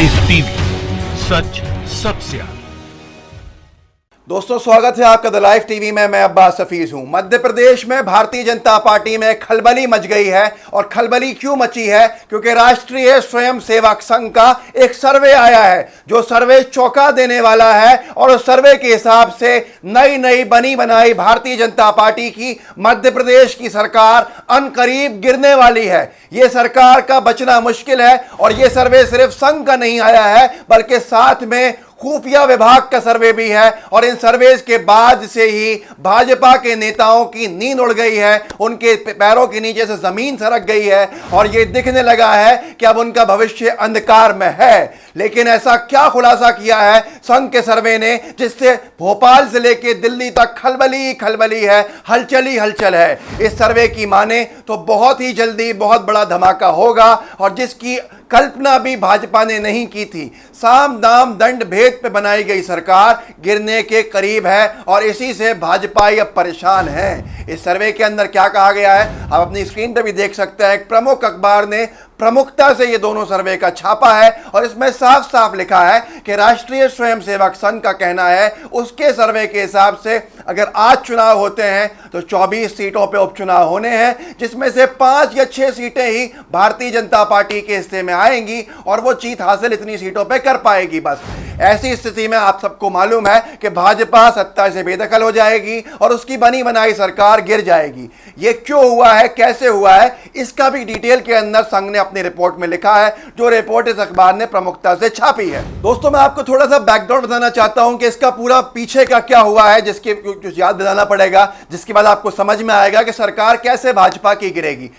Live TV, सच सबसे आगे। दोस्तों, स्वागत है आपका द लाइव टीवी में। मैं अब्बास हफीज हूं। मध्य प्रदेश में भारतीय जनता पार्टी में खलबली मच गई है। और खलबली क्यों मची है? क्योंकि राष्ट्रीय स्वयं सेवक संघ का एक सर्वे आया है, जो सर्वे चौंका देने वाला है। और उस सर्वे के हिसाब से नई बनी बनाई भारतीय जनता पार्टी की मध्य प्रदेश की सरकार अनकरीब गिरने वाली है। यह सरकार का बचना मुश्किल है। और यह सर्वे सिर्फ संघ का नहीं आया है, बल्कि साथ में खुफिया विभाग का सर्वे भी है। और इन सर्वेस के बाद से ही भाजपा के नेताओं की नींद उड़ गई है, उनके पैरों के नीचे से जमीन सरक गई है और ये दिखने लगा है कि अब उनका भविष्य अंधकार में है। लेकिन ऐसा क्या खुलासा किया है संघ के सर्वे ने, जिससे भोपाल से लेकर दिल्ली तक खलबली खलबली है, हलचल ही हलचल है। इस सर्वे की माने तो बहुत ही जल्दी बहुत बड़ा धमाका होगा, और जिसकी कल्पना भी भाजपा ने नहीं की थी। साम दाम दंड भेद पे बनाई गई सरकार गिरने के करीब है, और इसी से भाजपाई अब परेशान है। इस सर्वे के अंदर क्या कहा गया है आप अपनी स्क्रीन पे भी देख सकते हैं। एक प्रमुख अखबार ने प्रमुखता से ये दोनों सर्वे का छापा है, और इसमें साफ साफ लिखा है कि राष्ट्रीय स्वयंसेवक संघ का कहना है, उसके सर्वे के हिसाब से अगर आज चुनाव होते हैं तो 24 सीटों पे उपचुनाव होने हैं, जिसमें से 5 या 6 सीटें ही भारतीय जनता पार्टी के हिस्से में आएंगी, और वो जीत हासिल इतनी सीटों पे कर पाएगी। बस ऐसी स्थिति में आप सबको मालूम है कि भाजपा सत्ता से बेदखल हो जाएगी और उसकी बनी बनाई सरकार गिर जाएगी। ये क्यों हुआ है, कैसे हुआ है, इसका भी डिटेल के अंदर संघ ने अपनी रिपोर्ट में लिखा है, जो रिपोर्ट इस अखबार ने प्रमुखता से छापी है। दोस्तों, मैं आपको थोड़ा सा बैकग्राउंड बताना चाहता हूं कि इसका पूरा पीछे का क्या हुआ है, जिसके कुछ याद दिलाना पड़ेगा, जिसके बाद आपको समझ में आएगा कि सरकार कैसे भाजपा की गिरेगी।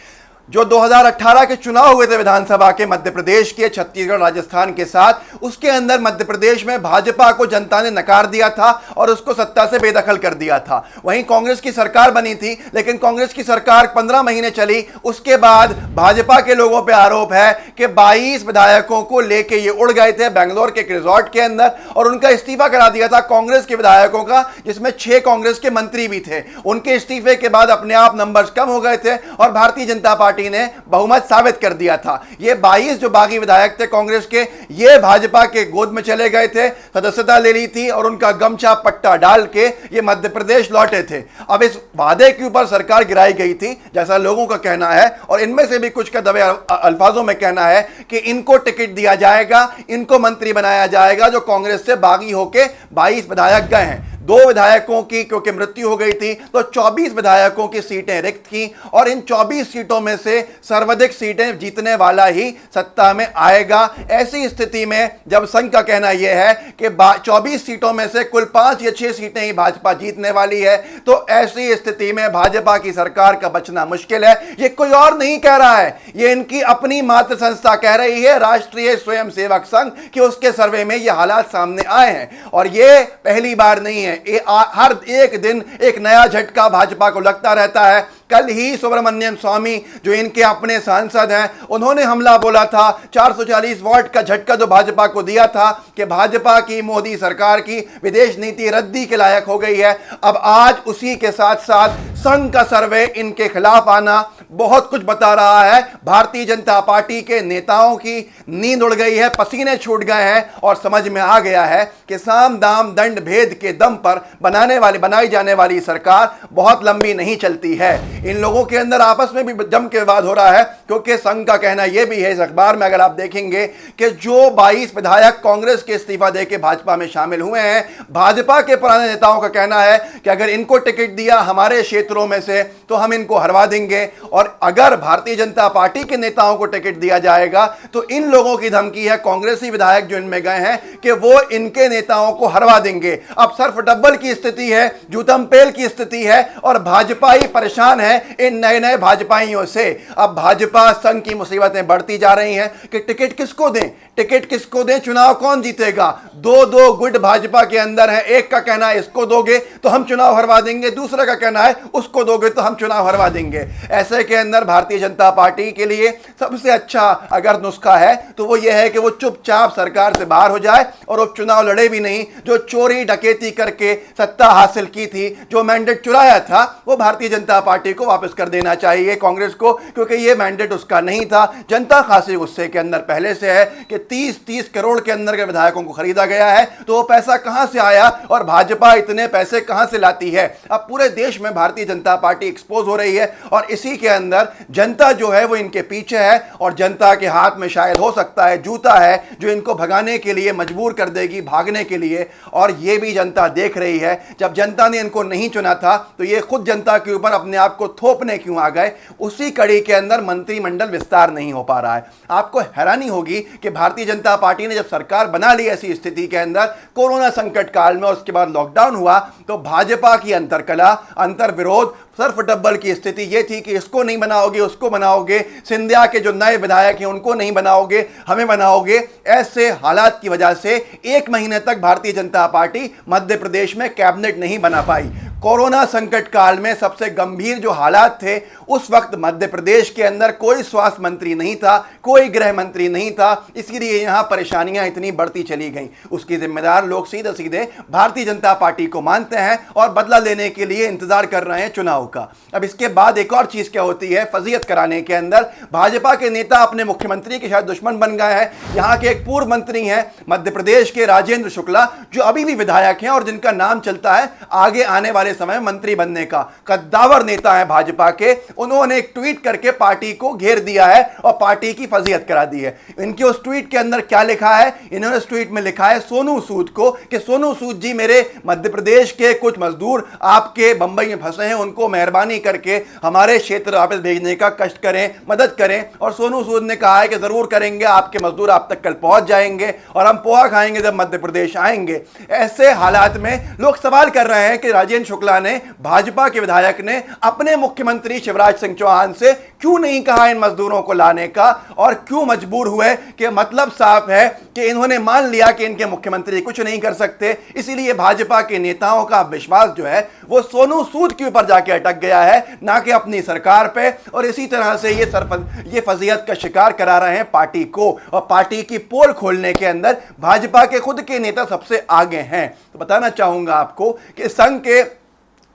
जो 2018 के चुनाव हुए थे विधानसभा के मध्य प्रदेश के, छत्तीसगढ़ राजस्थान के साथ, उसके अंदर मध्य प्रदेश में भाजपा को जनता ने नकार दिया था और उसको सत्ता से बेदखल कर दिया था। वहीं कांग्रेस की सरकार बनी थी, लेकिन कांग्रेस की सरकार 15 महीने चली। उसके बाद भाजपा के लोगों पर आरोप है कि 22 विधायकों को लेके ये उड़ गए थे बेंगलोर के एक रिजॉर्ट के अंदर, और उनका इस्तीफा करा दिया था कांग्रेस के विधायकों का, जिसमें 6 कांग्रेस के मंत्री भी थे। उनके इस्तीफे के बाद अपने आप नंबर्स कम हो गए थे और भारतीय जनता पार्टी ने बहुमत साबित कर दिया था। ये 22 जो बागी विधायक थे कांग्रेस के, ये भाजपा के गोद में चले गए थे, सदस्यता ले ली थी और उनका गमछा पट्टा डाल के ये मध्य प्रदेश लौटे थे। अब इस वादे के ऊपर सरकार गिराई गई थी, जैसा लोगों का कहना है, और इनमें से भी कुछ का दबे अल्फाजों में कहना है कि इनको टिकट दिया जाएगा, इनको मंत्री बनाया जाएगा, जो कांग्रेस से बागी होके 22 विधायक गए हैं। 2 विधायकों की क्योंकि मृत्यु हो गई थी, तो 24 विधायकों की सीटें रिक्त थी, और इन 24 सीटों में से सर्वाधिक सीटें जीतने वाला ही सत्ता में आएगा। ऐसी स्थिति में जब संघ का कहना यह है कि 24 सीटों में से कुल 5 या 6 सीटें ही भाजपा जीतने वाली है, तो ऐसी स्थिति में भाजपा की सरकार का बचना मुश्किल है। ये कोई और नहीं कह रहा है, ये इनकी अपनी मातृ संस्था कह रही है, राष्ट्रीय स्वयंसेवक संघ, कि उसके सर्वे में ये हालात सामने आए हैं। और ये पहली बार नहीं है, हर एक दिन एक नया झटका भाजपा को लगता रहता है। कल ही सुब्रमण्यम स्वामी, जो इनके अपने सांसद हैं, उन्होंने हमला बोला था, 440 वोट का झटका जो भाजपा को दिया था कि भाजपा की मोदी सरकार की विदेश नीति रद्दी के लायक हो गई है। अब आज उसी के साथ साथ संघ का सर्वे इनके खिलाफ आना बहुत कुछ बता रहा है। भारतीय जनता पार्टी के नेताओं की नींद उड़ गई है, पसीने छूट गए हैं, और समझ में आ गया है कि साम दाम दंड भेद के दम पर बनाई जाने वाली सरकार बहुत लंबी नहीं चलती है। इन लोगों के अंदर आपस में भी जम के विवाद हो रहा है, क्योंकि संघ का कहना यह भी है, इस अखबार में अगर आप देखेंगे कि जो 22 विधायक कांग्रेस के इस्तीफा देके भाजपा में शामिल हुए हैं, भाजपा के पुराने नेताओं का कहना है कि अगर इनको टिकट दिया हमारे क्षेत्रों में से तो हम इनको हरवा देंगे, और अगर भारतीय जनता पार्टी के नेताओं को टिकट दिया जाएगा तो इन लोगों की धमकी है, कांग्रेसी विधायक जो इनमें गए हैं, कि वो इनके नेताओं को हरवा देंगे। अब सर्फ डब्बल की स्थिति है, जूतम पेल की स्थिति है, और भाजपा ही परेशान है इन नए भाजपाइयों से। अब भाजपा संघ की मुसीबतें बढ़ती जा रही हैं कि टिकट किसको दें, टिकट किसको दें, चुनाव कौन जीतेगा। 2 गुट भाजपा के अंदर है, एक का कहना है इसको दोगे तो हम चुनाव हरवा देंगे, दूसरे का कहना है उसको दोगे तो हम चुनाव हरवा देंगे। ऐसे के अंदर भारतीय जनता पार्टी के लिए सबसे अच्छा अगर नुस्खा है तो वो ये है कि वो चुपचाप सरकार से बाहर हो जाए और उपचुनाव लड़े भी नहीं। जो चोरी डकैती करके सत्ता हासिल की थी, जो मैंडेट चुराया था, वो भारतीय जनता पार्टी को को वापस कर देना चाहिए कांग्रेस को, क्योंकि ये मैंडेट उसका नहीं था। जनता खासी गुस्से के अंदर पहले से है कि 30 करोड़ के अंदर के विधायकों को खरीदा गया है, तो वो पैसा कहां से आया और भाजपा इतने पैसे कहां से लाती है। अब पूरे देश में भारतीय जनता पार्टी एक्सपोज हो रही है और इसी के अंदर जनता जो है वो इनके पीछे है और जनता के हाथ में शायद हो सकता है जूता है जो इनको भगाने के लिए मजबूर कर देगी, भागने के लिए। और ये भी जनता देख रही है, जब जनता ने इनको नहीं चुना था तो ये खुद जनता के ऊपर अपने आप को थोपने क्यों आ गए। उसी कड़ी के अंदर मंत्रिमंडल विस्तार नहीं हो पा रहा है। आपको हैरानी होगी कि भारतीय जनता पार्टी ने जब सरकार बना ली ऐसी स्थिति के अंदर, कोरोना संकट काल में, उसके बाद लॉकडाउन हुआ, तो भाजपा की अंतरकला, अंतर विरोध, सर्फ डब्बल की स्थिति यह थी कि इसको नहीं बनाओगे, उसको बनाओगे, सिंधिया के जो नए विधायक हैं उनको नहीं बनाओगे, हमें बनाओगे। ऐसे हालात की वजह से 1 महीने तक भारतीय जनता पार्टी मध्य प्रदेश में कैबिनेट नहीं बना पाई। कोरोना संकट काल में सबसे गंभीर जो हालात थे, उस वक्त मध्य प्रदेश के अंदर कोई स्वास्थ्य मंत्री नहीं था, कोई गृह मंत्री नहीं था, इसीलिए यहां परेशानियां इतनी बढ़ती चली गईं। उसकी जिम्मेदार लोग सीधे सीधे भारतीय जनता पार्टी को मानते हैं और बदला लेने के लिए इंतजार कर रहे हैं चुनाव का। अब इसके बाद एक और चीज क्या होती है, फजीयत कराने के अंदर भाजपा के नेता अपने मुख्यमंत्री के शायद दुश्मन बन गए हैं। यहां के एक पूर्व मंत्री हैं मध्य प्रदेश के, राजेंद्र शुक्ला, जो अभी भी विधायक हैं और जिनका नाम चलता है आगे आने वाले समय मंत्री बनने का। कद्दावर नेता है भाजपा के, उन्होंने एक ट्वीट करके पार्टी को घेर दिया है और पार्टी की फजीयत करा दी है। इनके उस ट्वीट के अंदर क्या लिखा है, इन्होंने उस ट्वीट में लिखा है सोनू सूद को कि सोनू सूद जी, मेरे मध्य प्रदेश के कुछ मजदूर आपके बंबई में फंसे हैं, उनको मेहरबानी करके हमारे क्षेत्र वापस भेजने का कष्ट करें, मदद करें। और सोनू सूद ने कहा है कि जरूर करेंगे, आपके मजदूर आप तक कल पहुंच जाएंगे और हम पोहा खाएंगे जब मध्य प्रदेश आएंगे। ऐसे हालात में लोग सवाल कर रहे हैं कि राजेंद्र शुक्ला ने, भाजपा के विधायक ने, अपने मुख्यमंत्री शिवराज सिंह चौहान से क्यों नहीं कहा इन मजदूरों को लाने का, और क्यों मजबूर हुए। कि मतलब साफ है कि इन्होंने मान लिया कि इनके मुख्यमंत्री कुछ नहीं कर सकते, इसीलिए भाजपा के नेताओं का विश्वास जो है वो सोनू सूद के ऊपर जाके अटक गया है, ना कि अपनी सरकार पे। और इसी तरह से ये फजीयत का शिकार करा रहे हैं पार्टी को, और पार्टी की पोल खोलने के अंदर भाजपा के खुद के नेता सबसे आगे हैं। तो बताना चाहूंगा आपको कि संघ के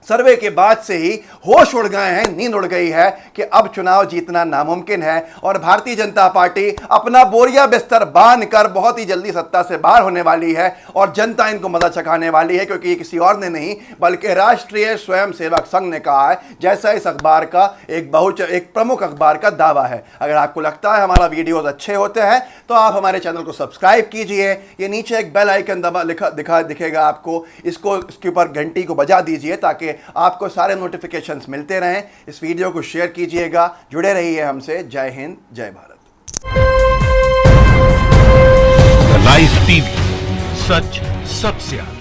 सर्वे के बाद से ही होश उड़ गए हैं, नींद उड़ गई है कि अब चुनाव जीतना नामुमकिन है और भारतीय जनता पार्टी अपना बोरिया बिस्तर बांध कर बहुत ही जल्दी सत्ता से बाहर होने वाली है और जनता इनको मजा चखाने वाली है, क्योंकि ये किसी और ने नहीं बल्कि राष्ट्रीय स्वयंसेवक संघ ने कहा है, जैसा इस अखबार का एक प्रमुख अखबार का दावा है। अगर आपको लगता है हमारा वीडियोस अच्छे होते हैं तो आप हमारे चैनल को सब्सक्राइब कीजिए। ये नीचे एक बेल आइकन दिखेगा आपको, इसके ऊपर घंटी को बजा दीजिए ताकि आपको सारे नोटिफिकेशंस मिलते रहें। इस वीडियो को शेयर कीजिएगा, जुड़े रहिए हमसे। जय हिंद, जय भारत। लाइव टीवी, सच सबसे आगे।